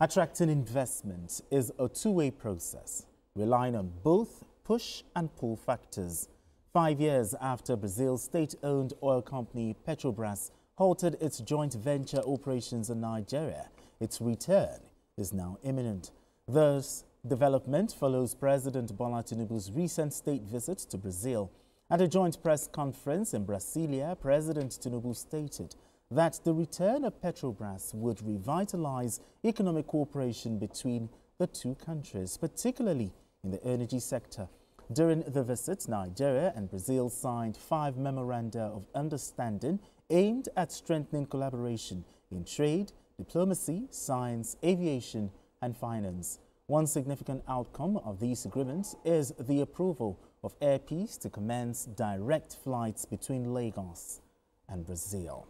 Attracting investment is a two-way process, relying on both push and pull factors. 5 years after Brazil's state-owned oil company Petrobras halted its joint venture operations in Nigeria, its return is now imminent. This development follows President Bola Tinubu's recent state visit to Brazil. At a joint press conference in Brasilia, President Tinubu stated that the return of Petrobras would revitalize economic cooperation between the two countries, particularly in the energy sector. During the visit, Nigeria and Brazil signed 5 memoranda of understanding aimed at strengthening collaboration in trade, diplomacy, science, aviation, and finance. One significant outcome of these agreements is the approval of Air Peace to commence direct flights between Lagos and Brazil.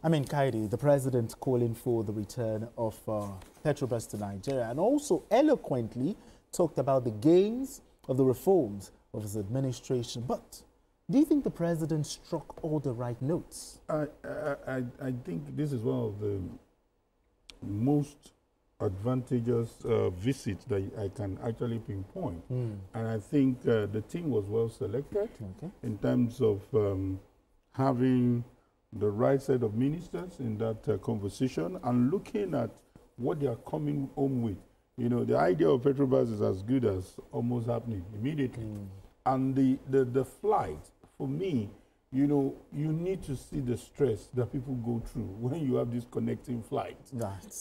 Kaidi, the president calling for the return of Petrobras to Nigeria, and also eloquently talked about the gains of the reforms of his administration. But do you think the president struck all the right notes? I think this is one of the most advantageous visits that I can actually pinpoint. And I think the team was well selected in terms of having the right set of ministers in that conversation and looking at what they are coming home with. You know, the idea of Petrobras is as good as almost happening immediately. And the flight, for me, you know, you need to see the stress that people go through when you have these connecting flights.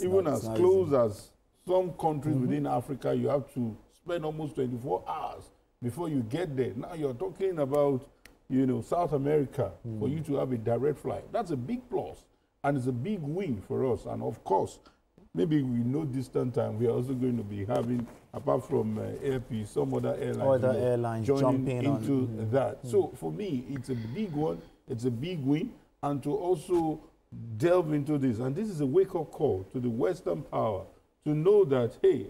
Even as close as some countries within Africa, you have to spend almost 24 hours before you get there. Now you're talking about, you know, South America, for you to have a direct flight. That's a big plus, and it's a big win for us. And of course, maybe we know distant time, we are also going to be having, apart from Air Peace, some other airlines, joining into that. So for me, it's a big one, it's a big win, and to also delve into this. And this is a wake-up call to the Western power to know that, hey,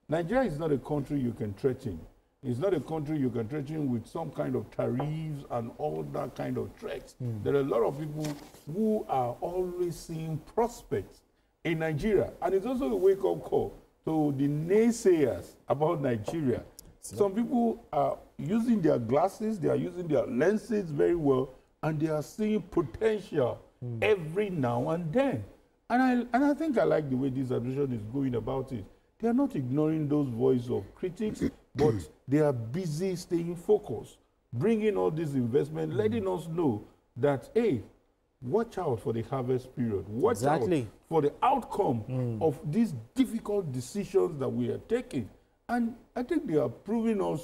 Nigeria is not a country you can threaten. It's not a country you can threaten with some kind of tariffs and all that kind of threats. There are a lot of people who are always seeing prospects in Nigeria. And it's also a wake-up call to the naysayers about Nigeria. Some people are using their glasses, they are using their lenses very well, and they are seeing potential every now and then. And I think I like the way this administration is going about it. They are not ignoring those voices of critics, but they are busy staying focused, bringing all this investment, letting us know that, hey, watch out for the harvest period. Watch out for the outcome of these difficult decisions that we are taking. And I think they are proving us,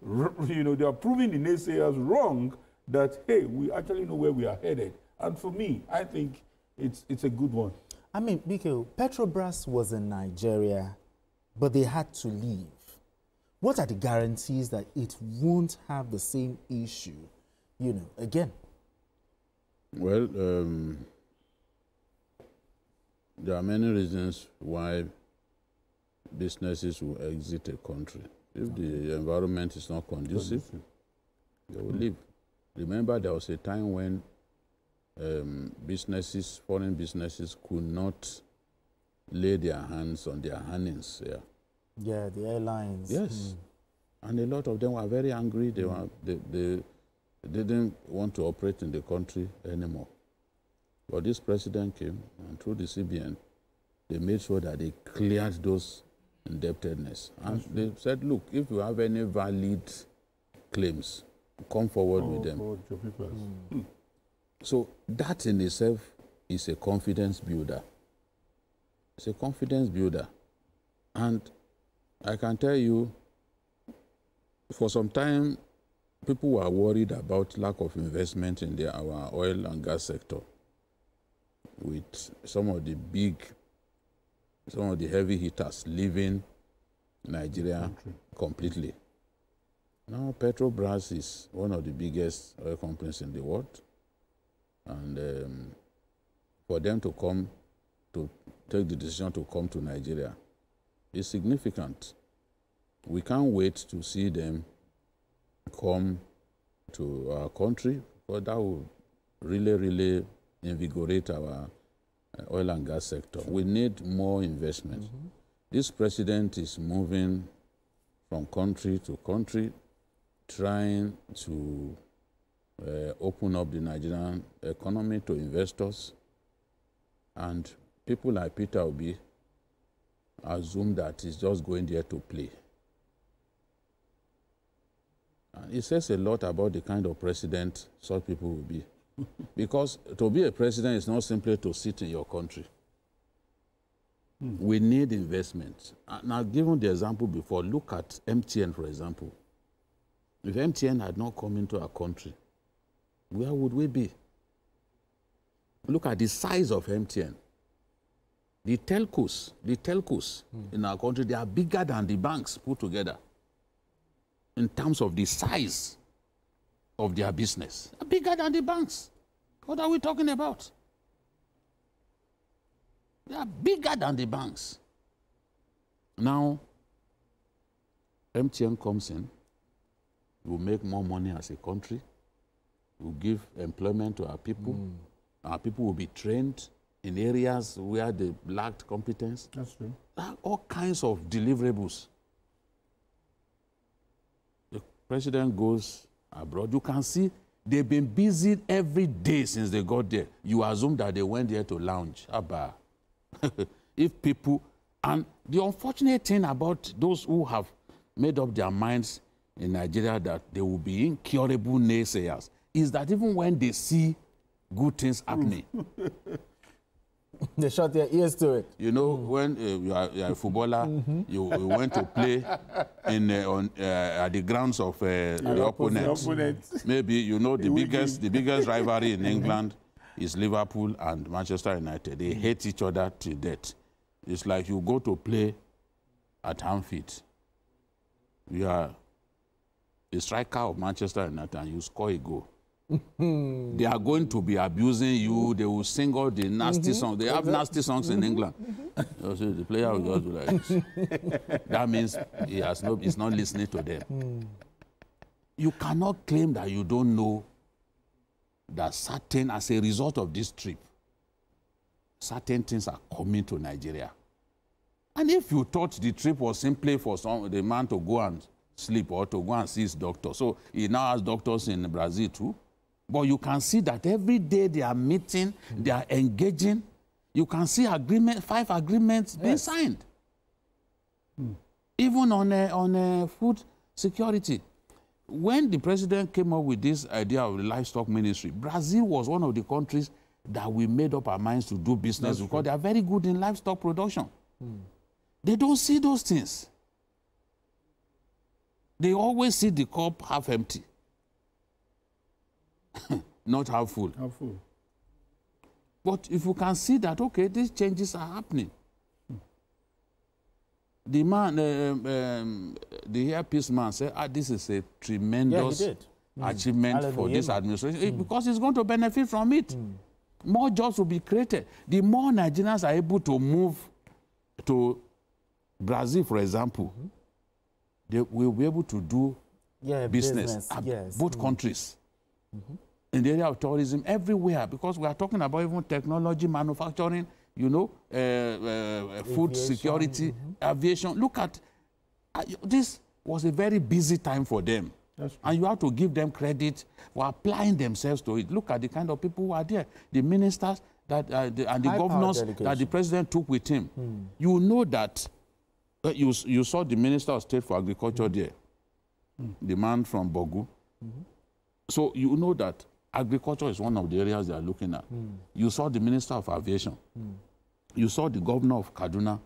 you know, they are proving the naysayers wrong that, hey, we actually know where we are headed. And for me, I think it's a good one. Biko, Petrobras was in Nigeria, but they had to leave. What are the guarantees that it won't have the same issue, you know, again? Well, there are many reasons why businesses will exit a country. If the environment is not conducive, they will leave. Remember, there was a time when businesses, foreign businesses, could not lay their hands on their earnings here. Yeah, the airlines. Yes. And a lot of them were very angry. They didn't want to operate in the country anymore. But this president came, and through the CBN, they made sure that they cleared those indebtedness. And they said, look, if you have any valid claims, come forward with them. So that in itself is a confidence builder. It's a confidence builder. And I can tell you, for some time, people were worried about lack of investment in our oil and gas sector, with some of the heavy hitters leaving Nigeria completely. Now, Petrobras is one of the biggest oil companies in the world. And for them to come, to take the decision to come to Nigeria is significant. We can't wait to see them come to our country, but that will really, really invigorate our oil and gas sector. We need more investment. This president is moving from country to country, trying to open up the Nigerian economy to investors. And people like Peter Obi assume that he's just going there to play. And it says a lot about the kind of president such people will be. Because to be a president is not simply to sit in your country. We need investment. Now, given the example before, look at MTN, for example. If MTN had not come into our country, where would we be? Look at the size of MTN. The telcos in our country, they are bigger than the banks put together in terms of the size of their business. They're bigger than the banks. What are we talking about? They are bigger than the banks. Now, MTN comes in, we'll make more money as a country, we'll give employment to our people. Our people will be trained in areas where they lacked competence. That's true. There are all kinds of deliverables. The president goes abroad. You can see they've been busy every day since they got there. You assume that they went there to lounge. Abba. If people, and the unfortunate thing about those who have made up their minds in Nigeria that they will be incurable naysayers is that even when they see good things happening, they shut their ears to it. You know, when you are a footballer, you went to play in at the grounds of the opponent. Maybe you know the biggest rivalry in England is Liverpool and Manchester United. They hate each other to death. It's like you go to play at Anfield. You are a striker of Manchester United and you score a goal. They are going to be abusing you. They will sing all the nasty songs. They have nasty songs in England. So the player will just be like, that means he's not listening to them. You cannot claim that you don't know that certain, as a result of this trip, certain things are coming to Nigeria. And if you thought the trip was simply for the man to go and sleep or to go and see his doctor, so he now has doctors in Brazil too. But you can see that every day they are meeting, they are engaging. You can see 5 agreements being signed. Even on food security. When the president came up with this idea of the livestock ministry, Brazil was one of the countries that we made up our minds to do business because they are very good in livestock production. They don't see those things. They always see the cup half empty. Not half full. Half full. But if you can see that, okay, these changes are happening. The man, the earpiece man said, this is a tremendous achievement for this administration because it's going to benefit from it. More jobs will be created. The more Nigerians are able to move to Brazil, for example, they will be able to do business at both countries. In the area of tourism, everywhere, because we are talking about even technology, manufacturing, you know, food security, aviation. Look at, this was a very busy time for them. And you have to give them credit for applying themselves to it. Look at the kind of people who are there. The ministers that, and the governors that the president took with him. You know that, you saw the Minister of State for Agriculture there, the man from Bogu. So you know that agriculture is one of the areas they are looking at. You saw the Minister of Aviation. You saw the Governor of Kaduna.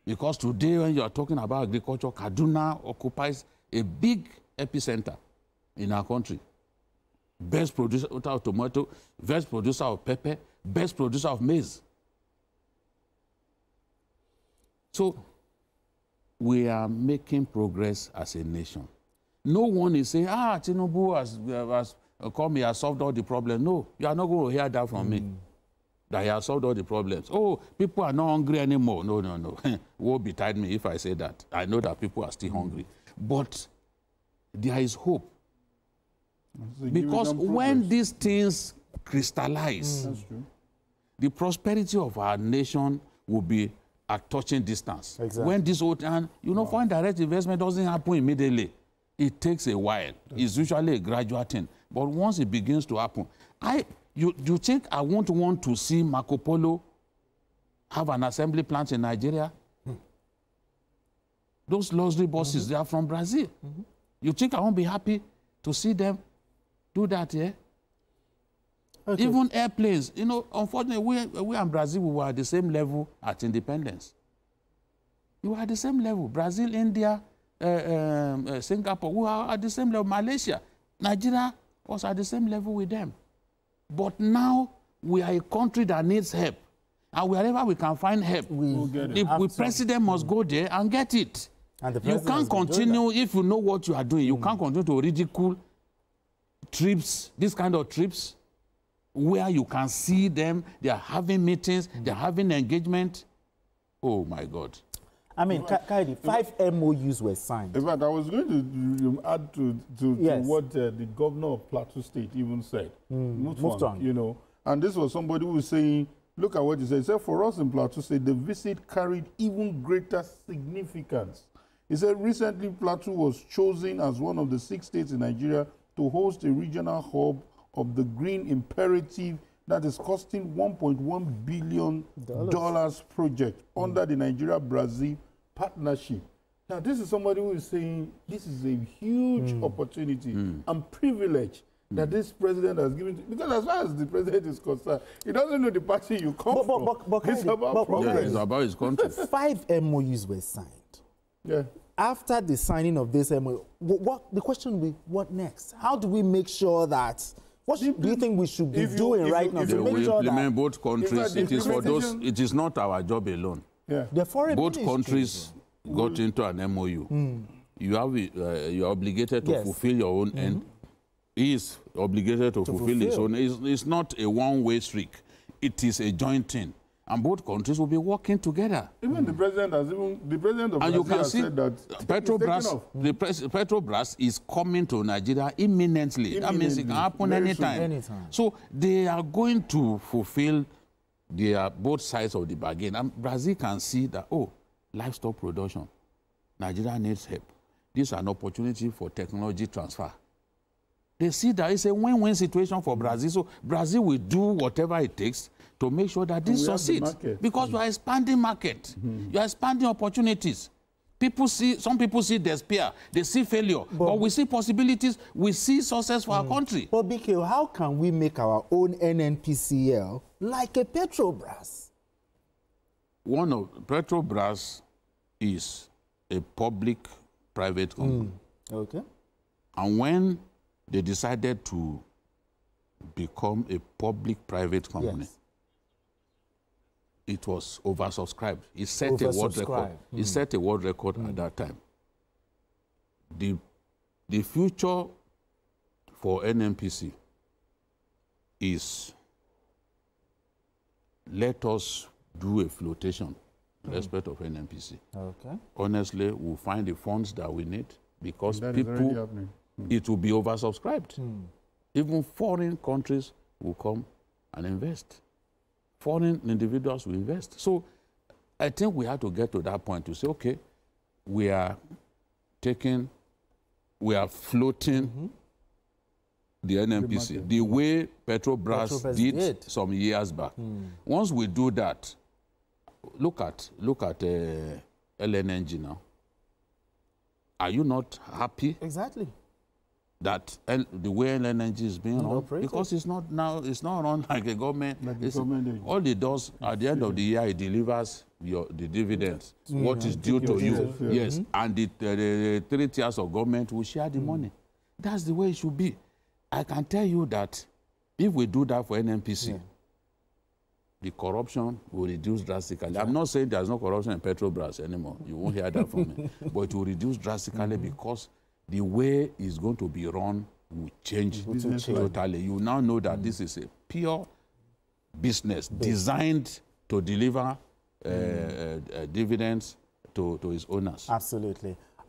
Because today when you are talking about agriculture, Kaduna occupies a big epicenter in our country. Best producer of tomato, best producer of pepper, best producer of maize. So we are making progress as a nation. No one is saying, Tinubu has come, he has solved all the problems. No, you are not going to hear that from me, that he has solved all the problems. Oh, people are not hungry anymore. No, no, no. Woe betide me if I say that. I know that people are still hungry. But there is hope. So because when these things crystallize, the prosperity of our nation will be at touching distance. Exactly. When this old, and you know, foreign direct investment doesn't happen immediately. It takes a while. It's usually a gradual thing. But once it begins to happen, you think I won't want to see Marco Polo have an assembly plant in Nigeria? Those luxury buses, they are from Brazil. You think I won't be happy to see them do that here? Okay. Even airplanes, you know, unfortunately, we and Brazil, we were at the same level at independence. We were at the same level. Brazil, India, Singapore, we were at the same level. Malaysia, Nigeria was at the same level with them. But now we are a country that needs help. And wherever we can find help, the president must go there and get it. And you can't continue, if you know what you are doing, you can't continue to ridicule trips, this kind of trips, where you can see them, they are having meetings, they are having engagement. Oh, my God. I mean, Kaidi, 5 MoUs were signed. In fact, I was going to add to what the governor of Plateau State even said. Mufwang, you know, and this was somebody who was saying, look at what he said. He said, for us in Plateau State, the visit carried even greater significance. He said, recently, Plateau was chosen as one of the 6 states in Nigeria to host a regional hub of the green imperative that is costing $1.1 billion project under the Nigeria-Brazil partnership. Now, this is somebody who is saying this is a huge opportunity and privilege that this president has given to, because as far as the president is concerned, he doesn't know the party you come from. It's about progress. Yeah, it's about his country. 5 MoUs were signed. Yeah. After the signing of this MoU, the question will be, what next? How do we make sure that, what do you think we should be doing right now to make sure that both countries, it is for those, it is not our job alone. Yeah. The foreign both countries got into an MoU. You are obligated to fulfill your own end. He is obligated to fulfill his own. It's not a one-way streak. It is a joint thing. And both countries will be working together. Even the president has the president of Brazil has said that Petrobras is coming to Nigeria imminently. That means it can happen anytime. So they are going to fulfill both sides of the bargain. And Brazil can see that, oh, livestock production, Nigeria needs help. This is an opportunity for technology transfer. They see that it's a win-win situation for Brazil. So Brazil will do whatever it takes to make sure that this succeeds. Because you are expanding market. You are expanding opportunities. Some people see despair, they see failure, but we see possibilities, we see success for our country. But BK, how can we make our own NNPCL like a Petrobras? Petrobras is a public-private company. Okay. And when they decided to become a public-private company, it was oversubscribed. It set a world record. It set a world record at that time. The future for NNPC is, let us do a flotation in respect of NNPC. Okay. Honestly, we'll find the funds that we need because people, it will be oversubscribed. Even foreign countries will come and invest. Foreign individuals will invest. So I think we have to get to that point to say, okay, we are floating the NNPC the way Petrobras did some years back. Once we do that, look at LNG now. Are you not happy? Exactly. That the way LNG is being run, because it's not run like a government. All it does at the end of the year, it delivers the dividends, what is due to you. Yes, and the 3 tiers of government will share the money. That's the way it should be. I can tell you that if we do that for NNPC, the corruption will reduce drastically. I'm not saying there's no corruption in Petrobras anymore. You won't hear that from me. But it will reduce drastically because the way it's going to be run will change totally. You now know that this is a pure business designed to deliver dividends to its owners. Absolutely.